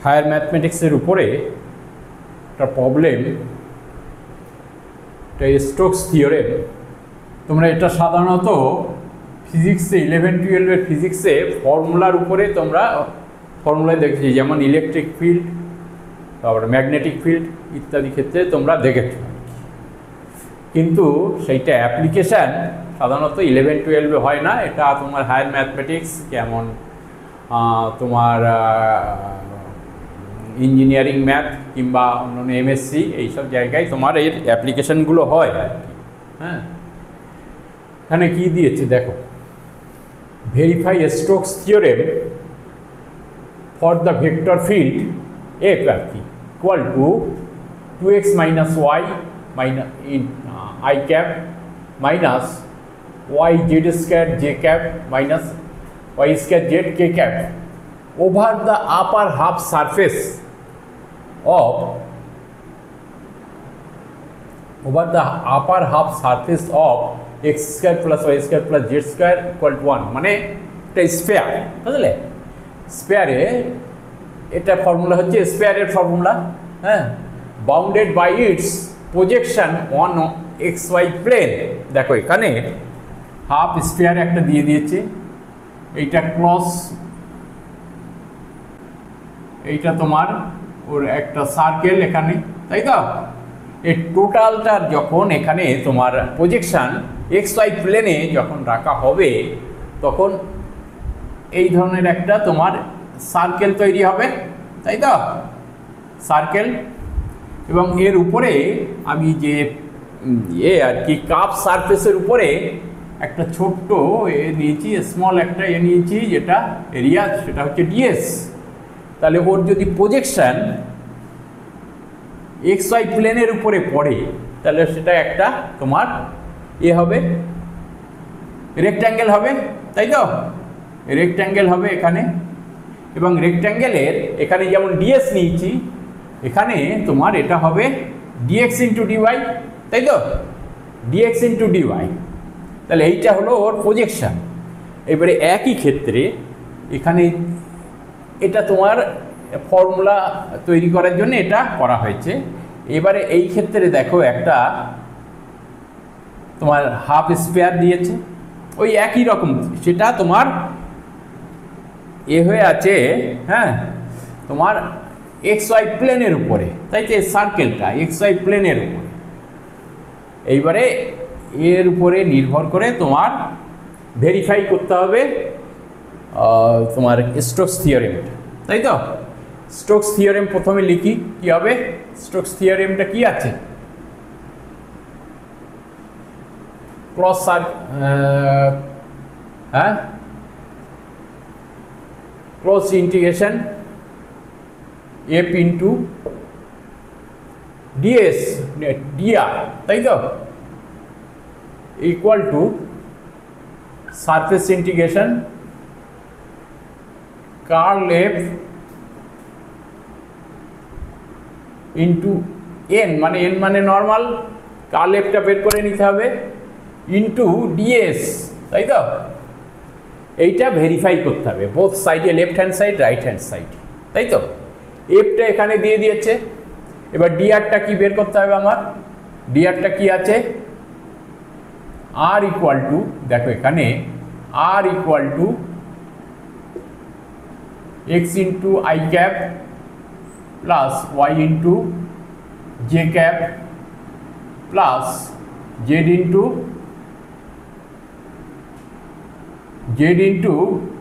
Higher ম্যাথমেটিক্সের উপরে একটা problem, এটা স্টোকস থিওরেম। তোমরা এটা সাধারণত ফিজিক্সে 11-12 ফিজিক্সে ফর্মুলার উপরে তোমরা ফর্মুলায় দেখেছি, যেমন ইলেকট্রিক ফিল্ড, তারপরে ম্যাগনেটিক ফিল্ড ইত্যাদি ক্ষেত্রে তোমরা দেখেছো। কিন্তু সেইটা অ্যাপ্লিকেশান সাধারণত 11-12 হয় না, এটা তোমার হায়ার ম্যাথমেটিক্স, যেমন তোমার ইঞ্জিনিয়ারিং ম্যাথ কিংবা অন্যান্য এমএসসি এইসব জায়গায় তোমার এর অ্যাপ্লিকেশানগুলো হয় আর কি। হ্যাঁ, এখানে কী দিয়েছে দেখো, verify Stokes theorem for the vector field F আর কি equal to 2x minus Y minus I cap minus Y Z square J cap minus Y square Z K cap over the upper half surface of x square plus y square plus z square equal to 1, মানে এটা spare, বুঝলে? স্পেয়ারে এটা formula হচ্ছে স্পেয়ারের formula. হ্যাঁ, bounded by its projection on x y plane. দেখো এখানে half spare একটা দিয়ে দিয়েছে, এইটা ক্রস, এইটা তোমার ওর একটা সার্কেল এখানে, তাই তো? এই টোটালটার যখন এখানে তোমার প্রজেকশান এক্স ওয়াই প্লেনে যখন রাখা হবে তখন এই ধরনের একটা তোমার সার্কেল তৈরি হবে, তাই তো? সার্কেল, এবং এর উপরে আমি যে আর কি কাপ সারফেসের উপরে একটা ছোট্ট এ নিয়েছি, স্মল একটা এ নিয়েছি, যেটা এরিয়া, সেটা হচ্ছে ডিএস। তাহলে ওর যদি প্রজেকশান এক্স ওয়াই প্লেনের উপরে পড়ে তাহলে সেটা একটা তোমার এ হবে, রেক্ট্যাঙ্গেল হবে, তাই তো? রেক্ট্যাঙ্গেল হবে এখানে, এবং রেক্ট্যাঙ্গেলের এখানে যেমন ডিএস নিয়েছি, এখানে তোমার এটা হবে ডিএক্স ইন্টু ডিওয়াই, তাই তো? Dx into dy. তাহলে এইটা হলো ওর প্রজেকশান। এবারে একই ক্ষেত্রে এখানে এটা তোমার ফর্মুলা তৈরি করার জন্য এটা করা হয়েছে। এবারে এই ক্ষেত্রে দেখো একটা তোমার হাফ স্পেয়ার দিয়েছে, ওই একই রকম, সেটা তোমার এ হয়ে আছে, হ্যাঁ, তোমার এক্স ওয়াই প্লেনের উপরে, তাই তো? সার্কেলটা এক্স ওয়াই প্লেনের উপরে। এইবারে এর উপরে নির্ভর করে তোমার ভেরিফাই করতে হবে তোমার স্টোকস থিওরেমটা, তাই তো? স্টোকস থিওরেম প্রথমে লিখি, কি হবে? স্টোকস থিওরেমটা কি আছে? ক্রস হ্যাঁ, cross integration F into ds dr, তাই তো? Equal to surface integration curl F into N, মানে এন মানে নর্মাল, কার্ল এফটা বের করে নিতে হবে, ইন্টু ডিএস, তাই তো? এইটা ভেরিফাই করতে হবে বোথ সাইডে, left hand side, right hand side, তাই তো? এফটা এখানে দিয়ে দিয়েছে। এবার ডিআরটা কি বের করতে হবে আমার? ডিআরটা কি আছে? আর ইকুয়াল টু, দেখো এখানে R equal to X into I cap plus Y into J cap plus Z into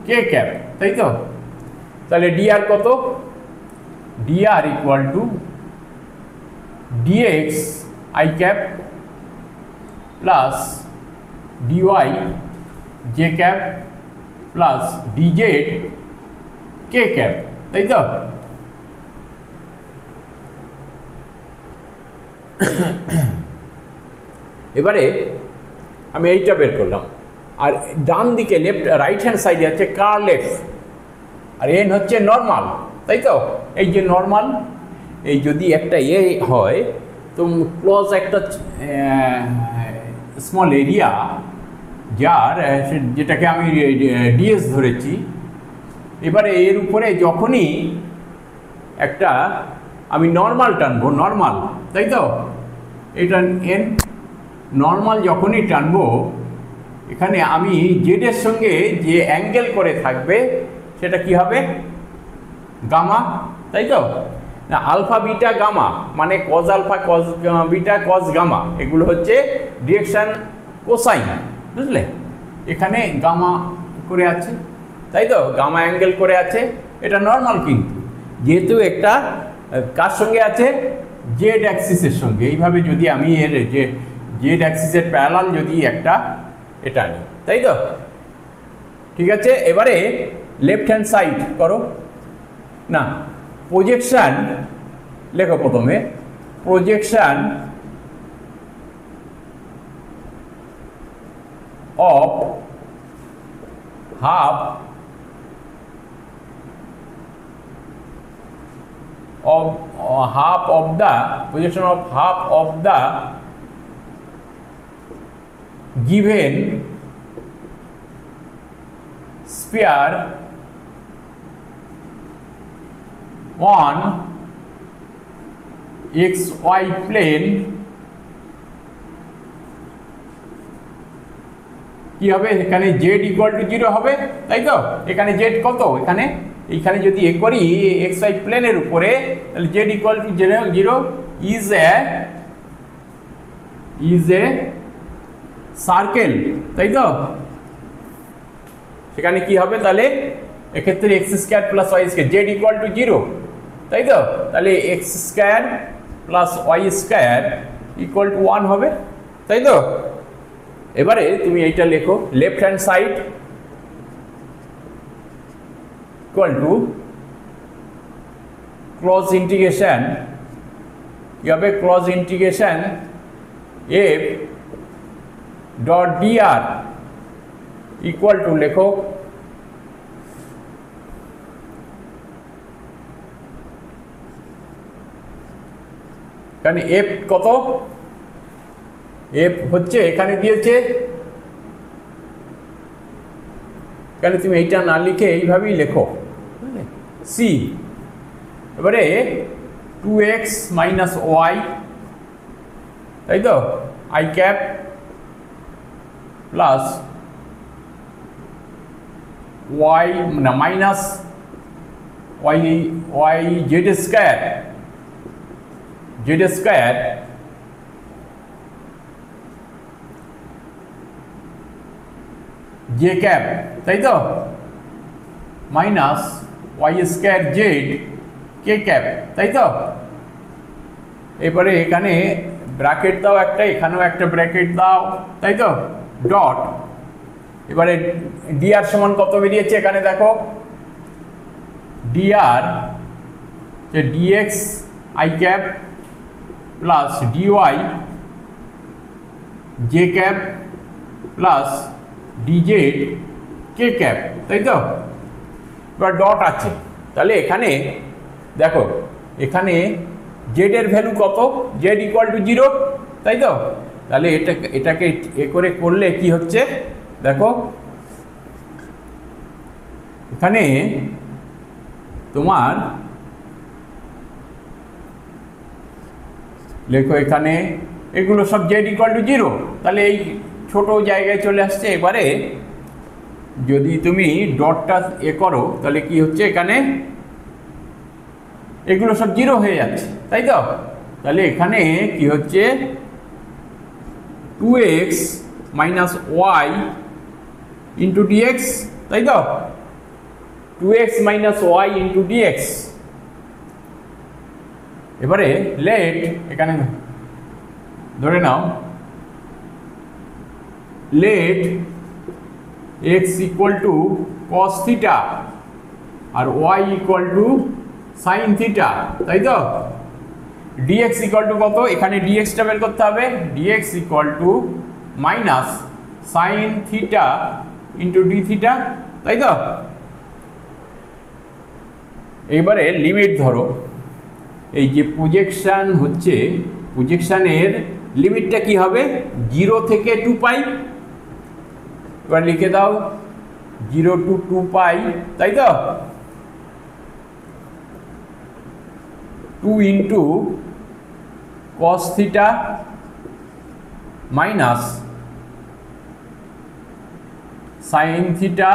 K cap, তাই তো? তাহলে ডিআর কত? DR equal to DX I cap plus dy J cap plus DZ K cap, তাই তো? এবারে আমি এইটা বের করলাম, আর ডান দিকে লেফট রাইট হ্যান্ড সাইডে আছে কার্ল এফ, আর এন হচ্ছে নর্মাল, তাই তো? এই যে নর্মাল, এই যদি একটা এ হয় তো ক্লোজ একটা স্মল এরিয়া, যার যেটাকে আমি ডিএস ধরেছি, এবারে এর উপরে যখনই একটা আমি নর্মাল টানবো, নর্মাল, তাই তো? এটা এন নর্মাল যখনই টানবো, এখানে আমি জেডের সঙ্গে যে অ্যাঙ্গেল করে থাকবে সেটা কি হবে? গামা, তাই তো? না, আলফা বিটা গামা মানে cos alpha cos beta cos gamma, এগুলো হচ্ছে ডিরেকশন কোসাইন, বুঝলে? এখানে গামা করে আছে, তাই তো? গামা অ্যাঙ্গেল করে আছে, এটা নর্মাল। কিন্তু যেহেতু একটা কার সঙ্গে আছে? জেড অ্যাক্সিসের সঙ্গে। এইভাবে যদি আমি এর যে জেড অ্যাক্সিসের প্যারালাল যদি একটা এটা নিই, তাই তো? ঠিক আছে, এবারে লেফট হ্যান্ড সাইড করো না, প্রজেকশন লেখো প্রথমে, projection of half of the projection of half of the given sphere on xy plane কি হবে? এখানে z ইকুয়াল টু 0 হবে, তাই তো? এখানে z কত? এখানে যদি এ করি xy প্লেনের উপরে, তাহলে z equal to 0 is a circle, তাই তো? সেখানে কি হবে তাহলে? এক্ষেত্রে x square plus y square, z equal to 0, তাই তো? তাহলে x square plus y square equal to 1 হবে, তাই তো? এবারে তুমি এইটা লেখো, left hand side equal to close integration, কি হবে? Close integration F dot dr equal to লেখো কারণ এফ কত? এফ হচ্ছে এখানে দিয়েছে, এখানে তুমি এইটা না লিখে এইভাবেই লেখো সি। এবারে 2x মাইনাস ওয়াই, তাই তো? আই ক্যাপ প্লাস ওয়াই না minus Y Z square, J cap, তাই তো? মাইনাস ওয়াই স্কোয়ার জেড কে ক্যাপ, তাই তো? এবারে এখানে ব্র্যাকেট দাও একটা, এখানেও একটা ব্র্যাকেট দাও, তাই তো? ডট। এবারে ডিআর সমান কত বেরিয়েছে? এখানে দেখো ডিআর যে dx I cap plus dy J cap plus DZ K cap, তাই তো? এবার ডট আছে, তাহলে এখানে দেখো এখানে জেড এর ভ্যালু কত? জেড ইকুয়াল টু 0, তাই তো? তাহলে এটাকে এ করে করলে কি হচ্ছে দেখো, এখানে তোমার লেখো এখানে এগুলো সব জেড ইকুয়াল টু 0, তাহলে এই ছোট জায়গায় চলে আসছে। এবারে যদি তুমি ডটটা এ করো তাহলে কি হচ্ছে? এখানে এগুলো সব 0 হয়ে যাচ্ছে, তাই তো? তাহলে এখানে কি হচ্ছে? 2x minus Y into dx, তাই তো? 2x minus Y into DX. এবারে লেট এখানে ধরে নাও let x equal to cos theta আর y equal to sine theta, তাই তো? dx ইকুয়াল টু কত? এখানে dx টা বের করতে হবে, dx equal to minus sine theta into D theta, তাই তো? এবারে লিমিট ধরো, এই যে প্রজেকশন হচ্ছে, প্রজেকশনের লিমিটটা কি হবে? 0 থেকে 2 পাই। এবার লিখে দাও 0 টু 2 পাই, তাই তো? 2 into cos theta minus sine theta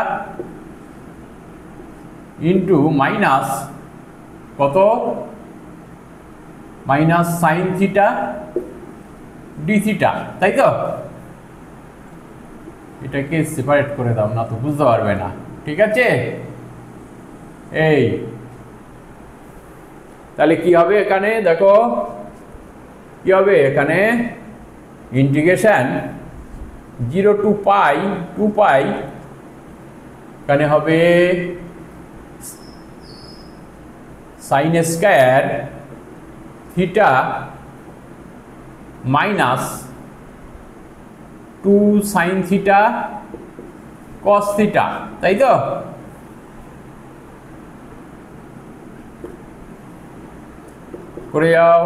into minus কত minus sine theta D theta, তাই তো? এটাকে সেপারেট করে দাও, না তো বুঝতে পারবে না। ঠিক আছে, এই তাহলে কি হবে এখানে দেখো, কি হবে এখানে ইন্টিগ্রেশন 0 টু পাই 2 পাই, এখানে হবে sine square theta minus 2 sine theta cos theta, তাই তো? করে যাও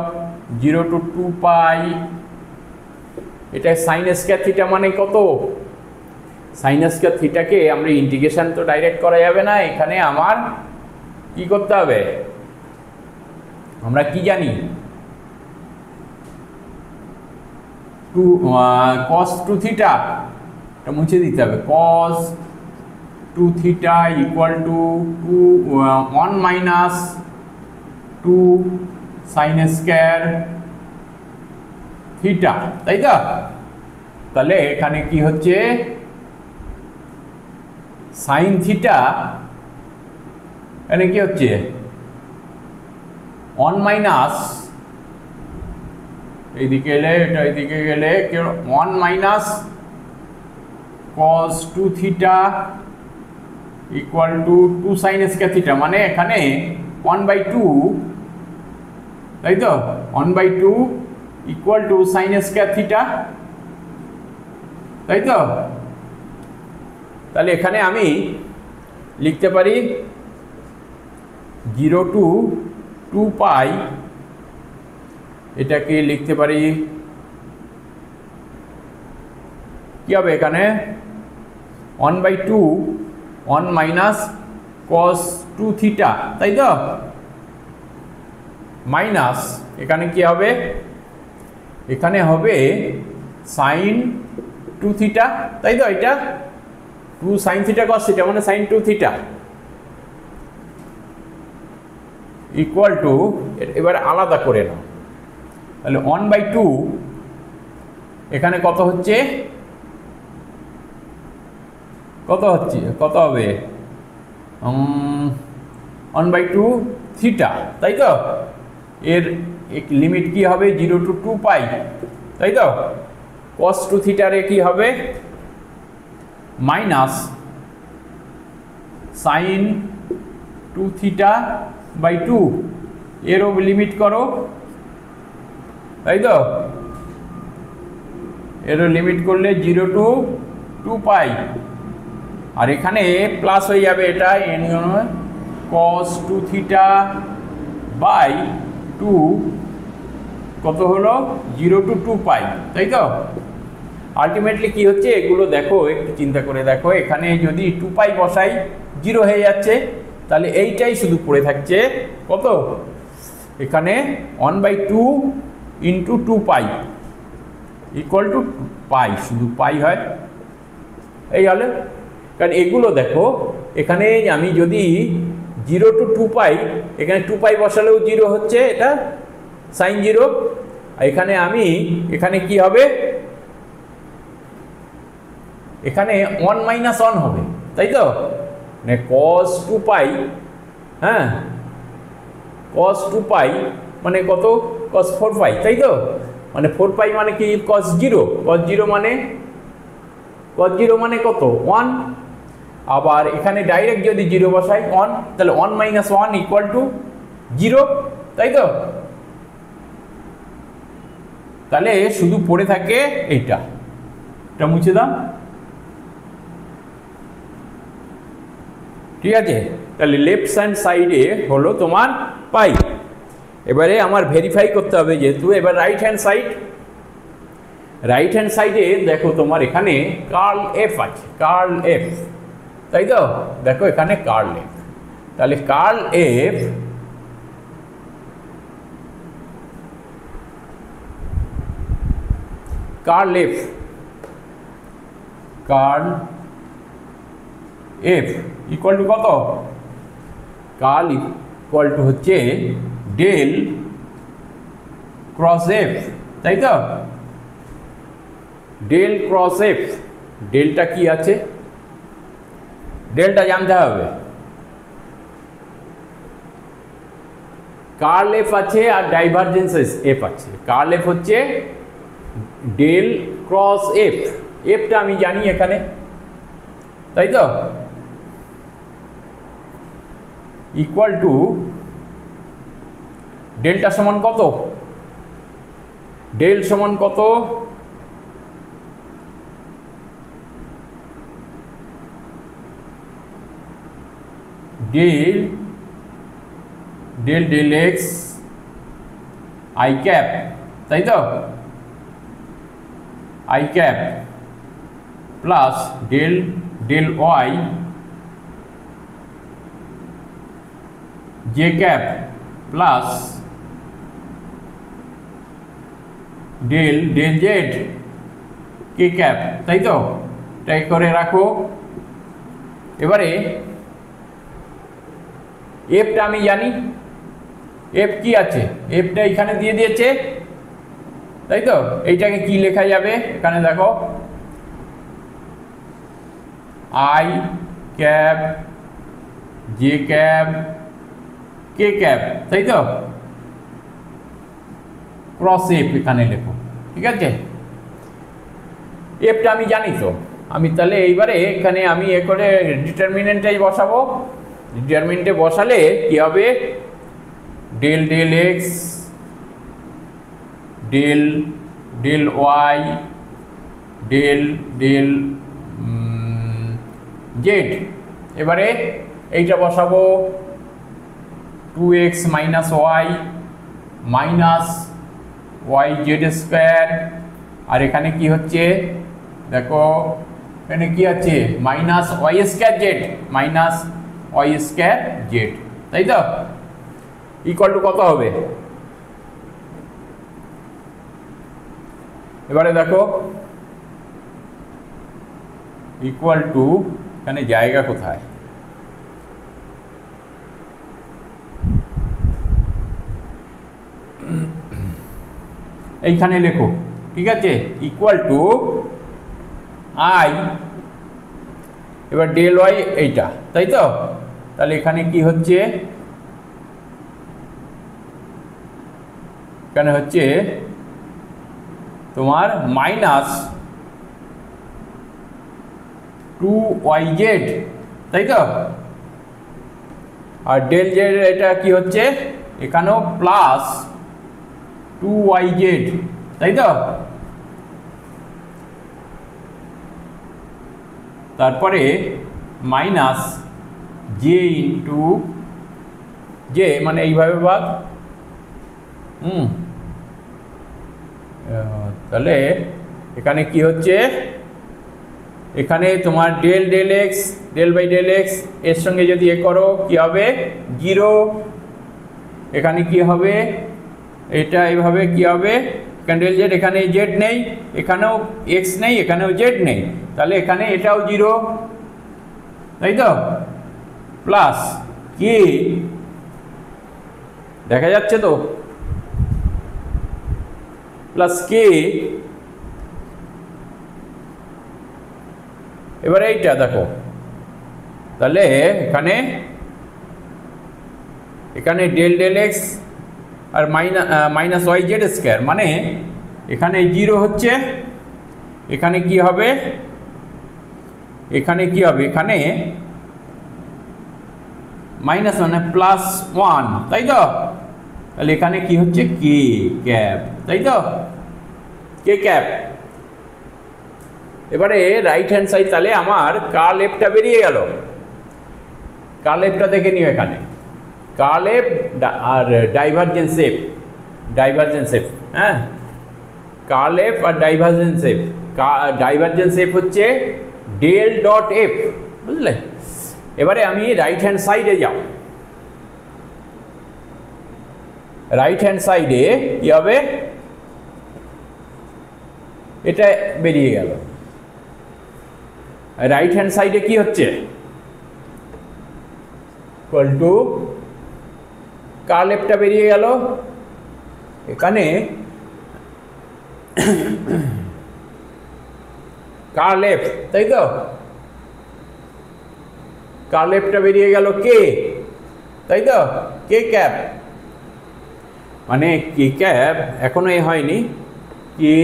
0 টু 2 পাই, এটা সাইন স্কয়ার থিটা মানে কত? সাইন স্কয়ার থিটাকে আমরা ইন্টিগ্রেশন তো ডাইরেক্ট করা যাবে না, এখানে আমার কি করতে হবে, আমরা কি জানি, cos 2 থিটা, এটা মুছে দিতে হবে, cos 2 theta equal to 1 minus 2 sine square theta, তাই তো? তাহলে এখানে কি হচ্ছে সাইন থিটা, এখানে কি হচ্ছে 1 মাইনাস, এইদিকে এলে এটা এইদিকে গেলে 1 minus cos 2 theta equal to 2 sine square theta, মানে এখানে 1/2, তাই তো? 1/2 equal to sine square theta, তাই তো? তাহলে এখানে আমি লিখতে পারি 0 টু 2 পাই, এটাকে লিখতে পারি কি হবে এখানে 1/2 1 মাইনাস cos 2 থিটা, তাই তো? মাইনাস এখানে কি হবে, এখানে হবে সাইন 2 থিটা, তাই তো? এটা 2 সাইন থিটা cos থিটা মানে সাইন 2 থিটা ইকুয়াল টু, এবার আলাদা করে নাও, তাহলে 1/2 এখানে কত হচ্ছে, কত হচ্ছে, কত হবে 1/2 থিটা, তাই তো? এর এক লিমিট কি হবে 0 টু 2 পাই, তাই তো? cos 2 থিটার কি হবে মাইনাস সাইন 2 থিটা বাই 2, এরও লিমিট করো, তাই তো? এরও লিমিট করলে 0 টু 2 পাই, আর এখানে প্লাস হয়ে যাবে, এটা cos 2 থিটা বাই 2 কত হলো 0 টু 2 পাই, তাই তো? আলটিমেটলি কি হচ্ছে এগুলো দেখো, একটু চিন্তা করে দেখো, এখানে যদি 2 পাই বসাই 0 হয়ে যাচ্ছে, তাহলে এইটাই শুধু পড়ে থাকছে কত, এখানে 1/2 ইন্টু 2 পাই ইকুয়াল টু পাই, শুধু পাই হয়, এই হলে। কারণ এগুলো দেখো এখানে আমি যদি 0 টু 2 পাই, এখানে 2 পাই বসালেও 0 হচ্ছে, এটা সাইন 0, এখানে আমি এখানে কি হবে, এখানে 1 মাইনাস 1 হবে, তাই তো? মানে cos 2 পাই, হ্যাঁ cos 2 পাই মানে কত, cos 4 পাই, তাই তো? মানে 4 পাই মানে কি cos 0, cos 0 মানে কত 1, আবার এখানে ডাইরেক্ট যদি 0 বসাই 1, তাহলে 1 মাইনাস 1 ইকুয়াল টু 0, তাই তো? তাহলে শুধু পড়ে থাকে এইটা, এটা মুছে দাও, ঠিক আছে? তাহলে লেফট হ্যান্ড সাইডে হলো তোমার পাই, এবারে আমার ভেরিফাই করতে হবে যেহেতু, এবার রাইট হ্যান্ড সাইডে দেখো তোমার এখানে কার্ল এফ আছে, কার্ল এফ, তাই তো? দেখো এখানে কার্ল এফ, তাহলে curl F curl F equal to কত? কার্ল ইকুয়াল টু হচ্ছে ডেল ক্রস এফ, তাই তো? ডেল ক্রস এফ, ডেলটা কি আছে? ডেলটা জানতে হবে। কার্ল এফ আছে আর ডাইভারজেন্স এফ আছে। কার্ল এফ হচ্ছে ডেল ক্রস এফ, এফটা আমি জানি এখানে, তাই তো? ইকুয়াল টু ডেলটা সমান কত? ডেল সমান কত? ডেল এক্স আই ক্যাপ, তাই তো? I cap plus del y j cap plus del z K cap, তাই তো? তাই করে রাখো। এবারে এফটা আমি জানি, এফ কি আছে? এফটা এখানে দিয়ে দিয়েছে, তাই তো? এইটাকে কি লেখা যাবে? এখানে দেখো, I cap J cap K cap, তাই তো? ক্রস এফ এখানে লেখো, ঠিক আছে? এফটা আমি জানি তো, আমি তাহলে এইবারে এখানে আমি এ করে ডিটারমিনেন্টে বসাবো। ডিটারমিনেন্টে বসালে কি হবে? Del x del Y del Z. এবারে এইটা বসাবো 2x minus Y Z square. আর এখানে কি হচ্ছে দেখো, এখানে কি আছে? মাইনাস ওয়াই স্কোয়ার জেড, তাই তো? ইকুয়াল টু কত হবে? এবারে দেখো, ইকুয়াল টু, এখানে জায়গা কোথায়? এইখানে লেখো, ঠিক আছে? ইকুয়াল টু আই, এবার ডেল ওয়াই এইটা, তাই তো? তাহলে এখানে কি হচ্ছে? এখানে হচ্ছে তোমার মাইনাস 2yz, তাই তো? আর ডেল জেড এটা কি হচ্ছে? এখানেও প্লাস 2yz, তাই তো? তারপরে মাইনাস জে ইন্টু জে, মানে এইভাবে ভাগ। তাহলে এখানে কি হচ্ছে? এখানে তোমার del x del by del x এর সঙ্গে যদি এ করো কি হবে? 0। এখানে কি হবে? এটা এইভাবে কি হবে? এখানে ডেল জেড, এখানে জেড নেই, এখানেও এক্স নেই, এখানেও জেড নেই, তাহলে এখানে এটাও 0, তাই তো? প্লাস কি দেখা যাচ্ছে তো? প্লাস কে। এবারে এইটা দেখো, তাহলে এখানে ডেল এক্স আর মাইনাস ওয়াই জেড স্কোয়ার, মানে এখানে 0 হচ্ছে, এখানে কি হবে? এখানে কি হবে? এখানে মাইনাস মানে প্লাস 1, তাই তো? তাহলে এখানে কি হচ্ছে? কে ক্যাপ, তাই তো? কে ক্যাপ। এবারে রাইট হ্যান্ড সাইড, তাহলে আমার কার্ল এফটা বেরিয়ে গেল। কার্ল এফটা দেখে নিও, এখানে curl F R divergence F, হ্যাঁ? Curl F R divergence F. Divergence F হচ্ছে ডেল ডট এফ, বুঝলে? এবারে আমি রাইট হ্যান্ড সাইডে যাও। রাইট হ্যান্ড সাইডে কি হবে? এটা বেরিয়ে গেল। রাইট হ্যান্ড সাইডে কি হচ্ছে, ইকুয়াল টু কার্ল এফটা বেরিয়ে গেল। এখানে কার্ল এফ, তাই তো, কার্ল এফটা বেরিয়ে গেল কে, তাই তো, কে ক্যাপ, মানে কে ক্যাপ এখনো এ হয়নি, কে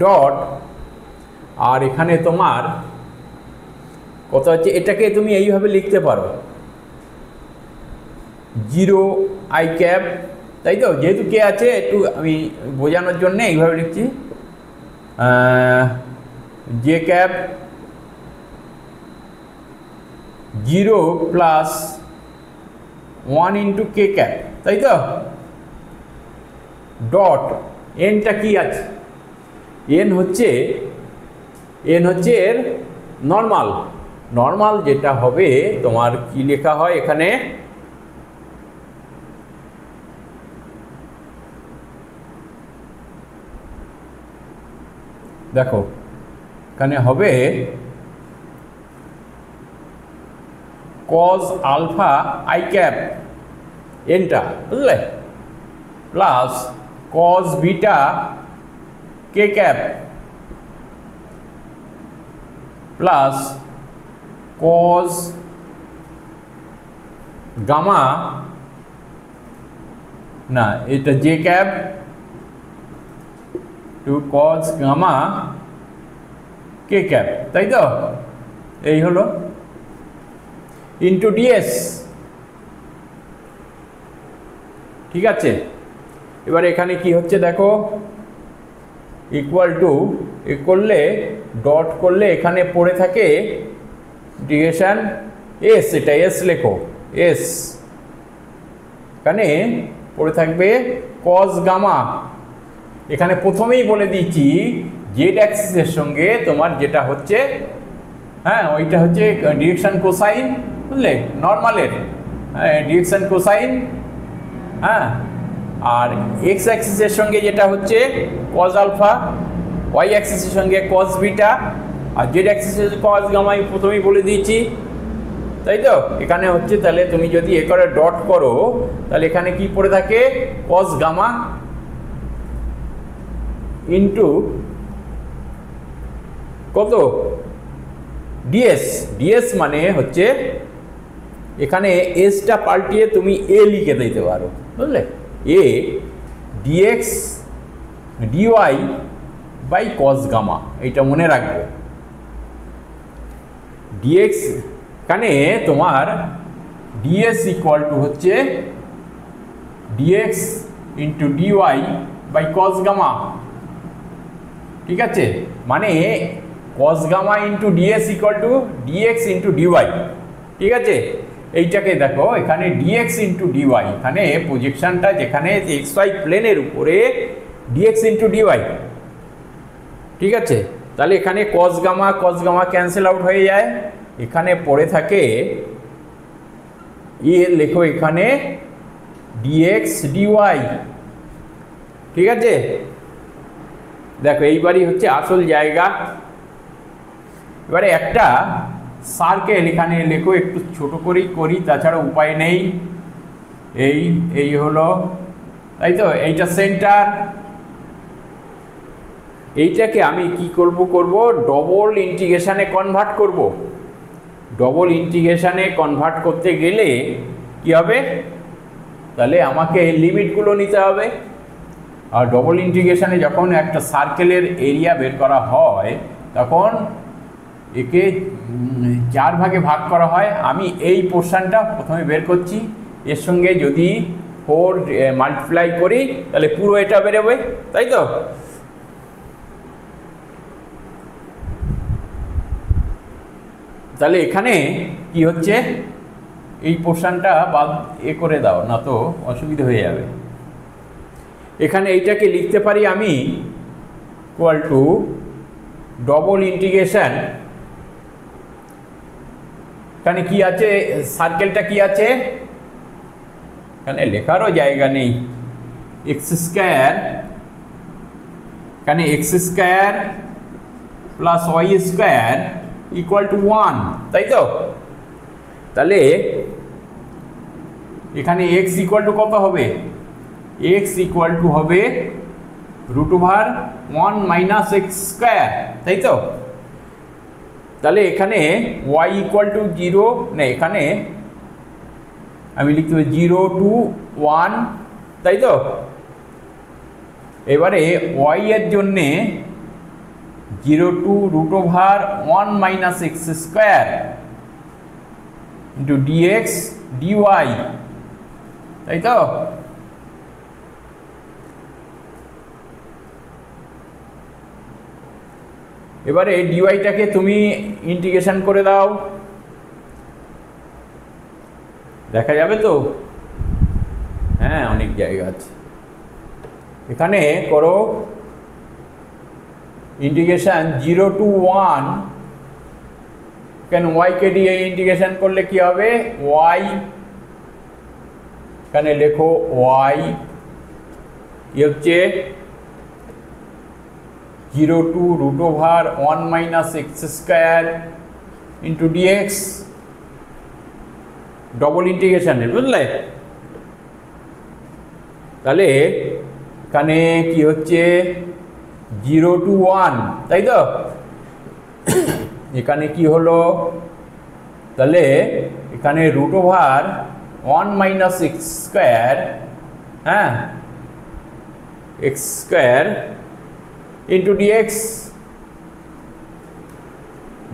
ডট, আর এখানে তোমার কত হচ্ছে, এটাকে তুমি এইভাবে লিখতে পারো 0 আই ক্যাপ, তাই তো, যেহেতু কে আছে একটু আমি বোঝানোর জন্য এইভাবে লিখছি, J cap 0 plus 1 into K cap, তাই তো, ডট এনটা কি আছে, এন হচ্ছে এর নর্মাল, নর্মাল যেটা হবে তোমার কি লেখা হয় এখানে, দেখো এখানে হবে cos আলফা আই ক্যাপ এনটা, বুঝলে, plus cos beta K cap plus cos gamma, না এটা J cap to cos gamma K cap, তাই তো, এই হলো ইন্টু ডিএস, ঠিক আছে। এবার এখানে কি হচ্ছে দেখো, ইকুয়াল টু এ করলে ডট করলে এখানে পড়ে থাকে ডিরেকশন এস, এটা এস লেখো, এস এখানে পড়ে থাকবে cos গামা, এখানে প্রথমেই বলে দিয়েছি জেড অ্যাক্সিসের সঙ্গে তোমার যেটা হচ্ছে, হ্যাঁ ওইটা হচ্ছে ডিরেকশন কোসাইন, বুঝলে, নর্মালের ডিরেকশন কোসাইন, হ্যাঁ, আর এক্স অ্যাক্সিসের সঙ্গে যেটা হচ্ছে cos আলফা, ওয়াই অ্যাক্সিসের সঙ্গে cos বিটা, আর জেড অ্যাক্সিসের cos গামা আমি প্রথমেই বলে দিয়েছি, তাই তো। এখানে হচ্ছে তাহলে তুমি যদি এ করে ডট করো তাহলে এখানে কি পড়ে থাকে cos গামা ইন্টু কত ডিএস, ডিএস মানে হচ্ছে এখানে এসটা পাল্টিয়ে তুমি এ লিখে দিতে পারো, বুঝলে, এ DX DY by cos gamma, এইটা মনে রাখবে। ডিএক্স এখানে তোমার ডিএস ইকুয়াল টু হচ্ছে DX into DY by cos gamma, ঠিক আছে, মানে cos gamma into DS equal to DX into DY, ঠিক আছে। এইটাকে দেখো এখানে ডিএক্স ইন্টু ডিওয়াই, এখানে প্রজেকশনটা যেখানে এক্স ওয়াই প্লেনের উপরে ডিএক্স ইন্টু ডিওয়াই, ঠিক আছে। তাহলে এখানে cos গামা ক্যান্সেল আউট হয়ে যায়, এখানে পড়ে থাকে এ লেখো এখানে ডিএক্স ডিওয়াই, ঠিক আছে। দেখো এইবারই হচ্ছে আসল জায়গা। এবারে একটা সার্কেল এখানে লেখো, একটু ছোট করেই করি, তাছাড়া উপায় নেই। এই হলো, তাই তো, এইটা সেন্টার, এইটাকে আমি কি করব ডবল ইন্টিগ্রেশনে কনভার্ট করব। ডবল ইন্টিগ্রেশনে কনভার্ট করতে গেলে কি হবে, তাহলে আমাকে লিমিটগুলো নিতে হবে। আর ডবল ইন্টিগ্রেশনে যখন একটা সার্কেলের এরিয়া বের করা হয় তখন একে 4 ভাগে ভাগ করা হয়। আমি এই পোর্শনটা প্রথমে বের করছি, এর সঙ্গে যদি 4 মাল্টিপ্লাই করি তাহলে পুরো এটা বেরোবে, তাই তো। তাহলে এখানে কি হচ্ছে, এই পোর্শনটা বাদ এ করে দাও, না তো অসুবিধা হয়ে যাবে। এখানে এইটাকে লিখতে পারি আমি ইকুয়াল টু ডবল ইন্টিগ্রেশন, এখানে কি আছে, সার্কেলটা কি আছে, এখানে লেখারও জায়গা নেই, এক্স স্কয়ার এখানে x square plus y square equal to 1, তাই তো? তাহলে এখানে এক্স ইকুয়াল টু কত হবে? এক্স ইকুয়াল টু হবে √1 মাইনাস এক্স স্কোয়ার, তাই তো? তাহলে এখানে y ইকুয়াল টু 0, না এখানে আমি লিখতে হবে 0 to 1, তাই তো? এবারে y এর জন্যে 0 to √1 minus x square into dx dy, তাই তো? এবারে ডিওয়াইটাকে তুমি ইন্টিগ্রেশন করে দাও, দেখা যাবে তো? হ্যাঁ, অনেক জায়গা আছে। এখানে করো ইন্টিগ্রেশন 0 to 1, কেন ওয়াই কে দিয়ে ইন্টিগ্রেশন করলে কি হবে? ওয়াই, এখানে লেখো ওয়াই হচ্ছে 0 to √1 minus x square into dx, double ইন্টিগ্রেশনের, বুঝলে? তাহলে এখানে কি হচ্ছে 0 to 1, তাই তো? এখানে কি হলো? তাহলে এখানে √1 মাইনাস এক্স স্কোয়ার, হ্যাঁ, এক্স স্কোয়ার ইন্টু ডিএক্স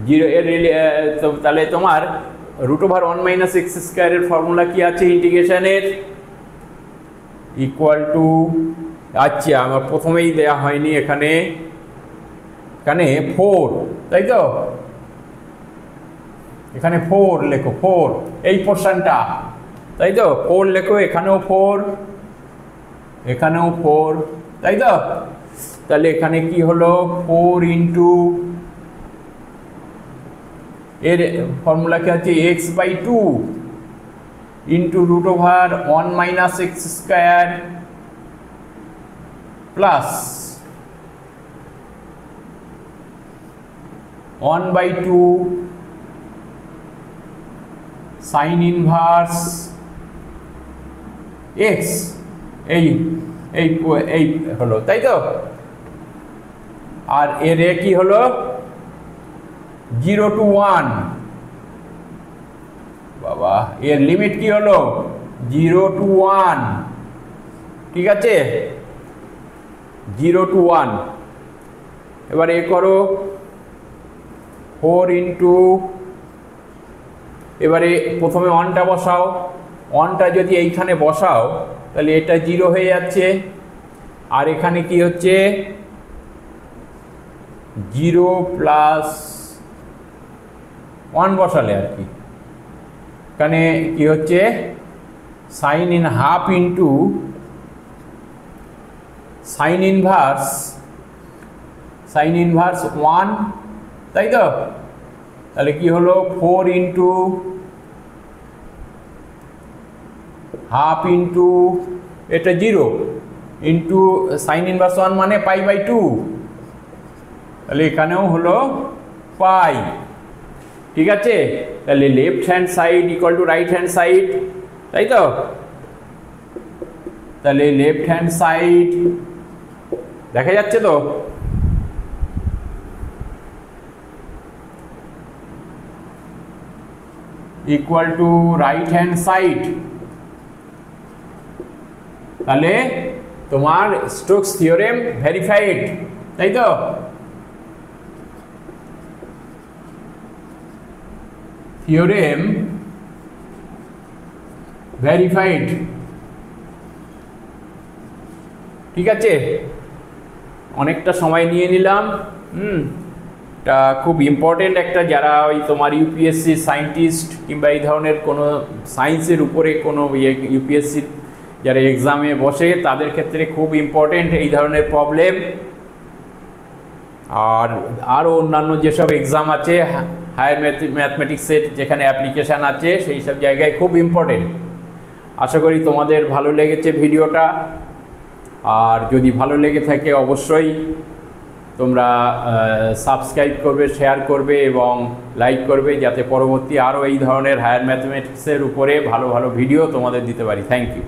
0 এর, তাহলে তোমার √1 মাইনাস এক্স স্কোয়ারের ফর্মুলা কি আছে ইন্টিগ্রেশনের? ইকুয়াল টু, আচ্ছা আমার প্রথমেই দেয়া হয়নি, এখানে 4, তাই তো? এখানে 4 লেখো, 4 এই পোর্শনটা, তাই তো? 4 লেখো, এখানেও 4, এখানেও 4, তাই তো? তাহলে এখানে কি হলো? 4 ইন্টু, এর ফর্মুলা কি আছে? x/2 into √1 minus x square plus 1/2 sign inverse x, এই এই এই হলো, তাই তো? আর এর কি হলো? 0 to 1, বাবা এর লিমিট কি হলো? 0 to 1, ঠিক আছে? 0 to 1, এবার এ করো 4 ইন্টু, এবারে প্রথমে 1টা বসাও, 1টা যদি এইখানে বসাও তাহলে এটা 0 হয়ে যাচ্ছে, আর এখানে কি হচ্ছে? 0 প্লাস 1 বসালে আর কি, এখানে কি হচ্ছে? Sine in half into sine inverse 1, তাই তো? তাহলে কি হলো? 4 ইন্টু হাফ ইন্টু এটা 0 ইন্টু সাইন ইনভার্স 1 মানে π/2, তাহলে এখানেও হলো পাই, ঠিক আছে? তাহলে left hand side equal two right hand side, তাই তো? তাহলে লেফট হ্যান্ড সাইড দেখা যাচ্ছে তো? Equal two right hand side, তাহলে তোমার স্টোকস থিওরেম ভেরিফাইড, তাই তো? থিওরেম ভেরিফাইড, ঠিক আছে? অনেকটা সময় নিয়ে নিলাম, এটা খুব ইম্পর্টেন্ট একটা, যারা ওই তোমার ইউপিএসসি সায়েন্টিস্ট কিংবা এই ধরনের কোনো সায়েন্সের উপরে কোনো ইউপিএসসির যারা এক্সামে বসে তাদের ক্ষেত্রে খুব ইম্পর্টেন্ট এই ধরনের প্রবলেম। আর আরও অন্যান্য যেসব এক্সাম আছে হায়ার ম্যাথমেটিক্সের যেখানে অ্যাপ্লিকেশান আছে সেই সব জায়গায় খুব ইম্পর্টেন্ট। আশা করি তোমাদের ভালো লেগেছে ভিডিওটা, আর যদি ভালো লেগে থাকে অবশ্যই তোমরা সাবস্ক্রাইব করবে, শেয়ার করবে এবং লাইক করবে, যাতে পরবর্তী আরও এই ধরনের হায়ার ম্যাথমেটিক্সের উপরে ভালো ভালো ভিডিও তোমাদের দিতে পারি। Thank you.